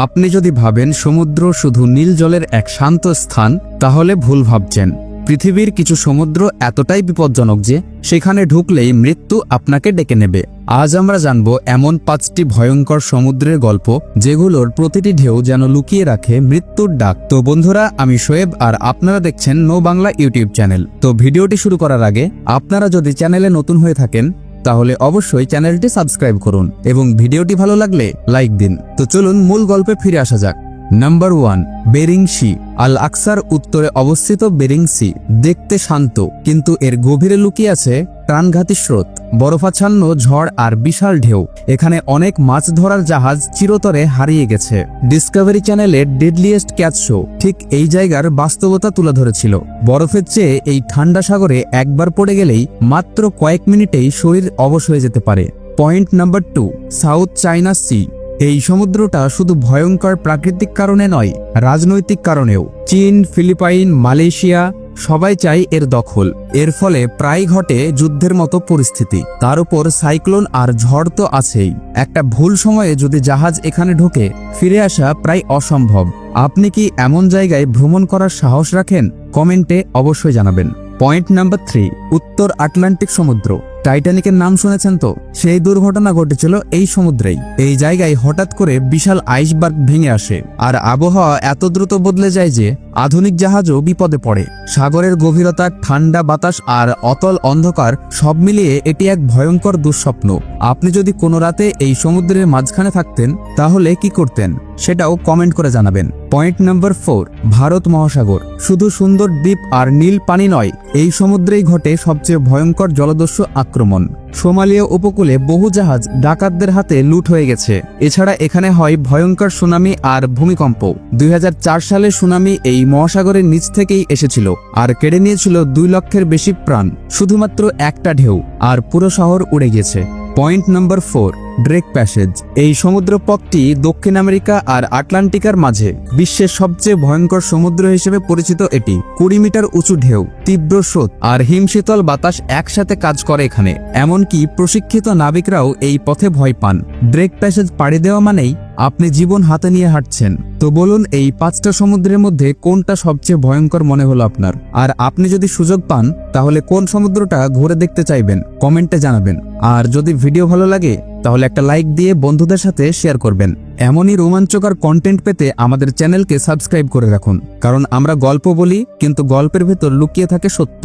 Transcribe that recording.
আপনি যদি ভাবেন সমুদ্র শুধু নীল জলের এক শান্ত স্থান, তাহলে ভুল ভাবছেন। পৃথিবীর কিছু সমুদ্র এতটাই বিপজ্জনক যে সেখানে ঢুকলেই মৃত্যু আপনাকে ডেকে নেবে। আজ আমরা জানব এমন 5টি ভয়ঙ্কর সমুদ্রের গল্প, যেগুলোর প্রতিটি ঢেউ যেন লুকিয়ে রাখে মৃত্যুর ডাক। তো বন্ধুরা, আমি শোয়েব আর আপনারা দেখছেন নো বাংলা ইউটিউব চ্যানেল। তো ভিডিওটি শুরু করার আগে আপনারা যদি চ্যানেলে নতুন হয়ে থাকেন তাহলে অবশ্যই চ্যানেলটি সাবস্ক্রাইব করুন এবং ভিডিওটি ভালো লাগলে লাইক দিন। তো চলুন মূল গল্পে ফিরে আসা যাক। Number 1, Bering C. আল আকসার উত্তরে অবস্থিত বেরিং সি দেখতে শান্ত, কিন্তু এর গভীরে লুকিয়ে আছে প্রাণঘাতী স্রোত, বরফাচ্ছন্ন ঝড় আর বিশাল ঢেউ। এখানে অনেক মাছ ধরার জাহাজ চিরতরে হারিয়ে গেছে। ডিসকভারি চ্যানেলের ডেডলিয়েস্ট ক্যাচ শো ঠিক এই জায়গার বাস্তবতা তুলে ধরেছিল। বরফের চেয়ে এই ঠান্ডা সাগরে একবার পড়ে গেলেই মাত্র কয়েক মিনিটেই শরীর অবশ হয়ে যেতে পারে। Point number 2, South China Sea. এই সমুদ্রটা শুধু ভয়ঙ্কর প্রাকৃতিক কারণে নয়, রাজনৈতিক কারণেও। চীন, ফিলিপাইন, মালয়েশিয়া সবাই চায় এর দখল। এর ফলে প্রায় ঘটে যুদ্ধের মতো পরিস্থিতি। তার উপর সাইক্লোন আর ঝড় তো আছেই। একটা ভুল সময়ে যদি জাহাজ এখানে ঢোকে, ফিরে আসা প্রায় অসম্ভব। আপনি কি এমন জায়গায় ভ্রমণ করার সাহস রাখেন? কমেন্টে অবশ্যই জানাবেন। পয়েন্ট নাম্বার 3, উত্তর আটলান্টিক সমুদ্র। টাইটানিকের নাম শুনেছেন তো? সেই দুর্ঘটনা ঘটেছিল এই সমুদ্রেই। এই জায়গায় হঠাৎ করে বিশাল আইসবার্গ ভেঙে আসে, আর আবহাওয়া এত দ্রুত বদলে যায় যে আধুনিক জাহাজও বিপদে পড়ে। সাগরের গভীরতা, ঠান্ডা বাতাস আর অতল অন্ধকার সব মিলিয়ে এটি এক ভয়ঙ্কর দুঃস্বপ্ন। আপনি যদি কোনো রাতে এই সমুদ্রের মাঝখানে থাকতেন তাহলে কি করতেন? সেটাও কমেন্ট করে জানাবেন। পয়েন্ট নাম্বার 4, ভারত মহাসাগর। শুধু সুন্দর দ্বীপ আর নীল পানি নয়, এই সমুদ্রেই ঘটে সবচেয়ে ভয়ঙ্কর জলদস্যু আক্রমণ। সোমালিয়া উপকূলে বহু জাহাজ ডাকাতদের হাতে লুট হয়ে গেছে। এছাড়া এখানে হয় ভয়ঙ্কর সুনামি আর ভূমিকম্প। 2004 সালে সুনামি এই মহাসাগরের নিচ থেকেই এসেছিল আর কেড়ে নিয়েছিল 2 লক্ষের বেশি প্রাণ। শুধুমাত্র একটা ঢেউ আর পুরো শহর উড়ে গেছে। Point number 4, Drake passage. এই সমুদ্র পথটি দক্ষিণ আমেরিকা আর আটলান্টিকার মাঝে। বিশ্বের সবচেয়ে ভয়ঙ্কর সমুদ্র হিসেবে পরিচিত এটি। 20 মিটার উঁচু ঢেউ, তীব্র স্রোত আর হিমশীতল বাতাস একসাথে কাজ করে এখানে। এমনকি প্রশিক্ষিত নাবিকরাও এই পথে ভয় পান। ড্রেক প্যাসেজ পাড়ি দেওয়া মানেই আপনি জীবন হাতে নিয়ে হাঁটছেন। তো বলুন, এই 5টা সমুদ্রের মধ্যে কোনটা সবচেয়ে ভয়ঙ্কর মনে হলো আপনার? আর আপনি যদি সুযোগ পান তাহলে কোন সমুদ্রটা ঘুরে দেখতে চাইবেন? কমেন্টে জানাবেন। আর যদি ভিডিও ভালো লাগে তাহলে একটা লাইক দিয়ে বন্ধুদের সাথে শেয়ার করবেন। এমনই রোমাঞ্চকর কন্টেন্ট পেতে আমাদের চ্যানেলকে সাবস্ক্রাইব করে রাখুন, কারণ আমরা গল্প বলি কিন্তু গল্পের ভেতর লুকিয়ে থাকে সত্য।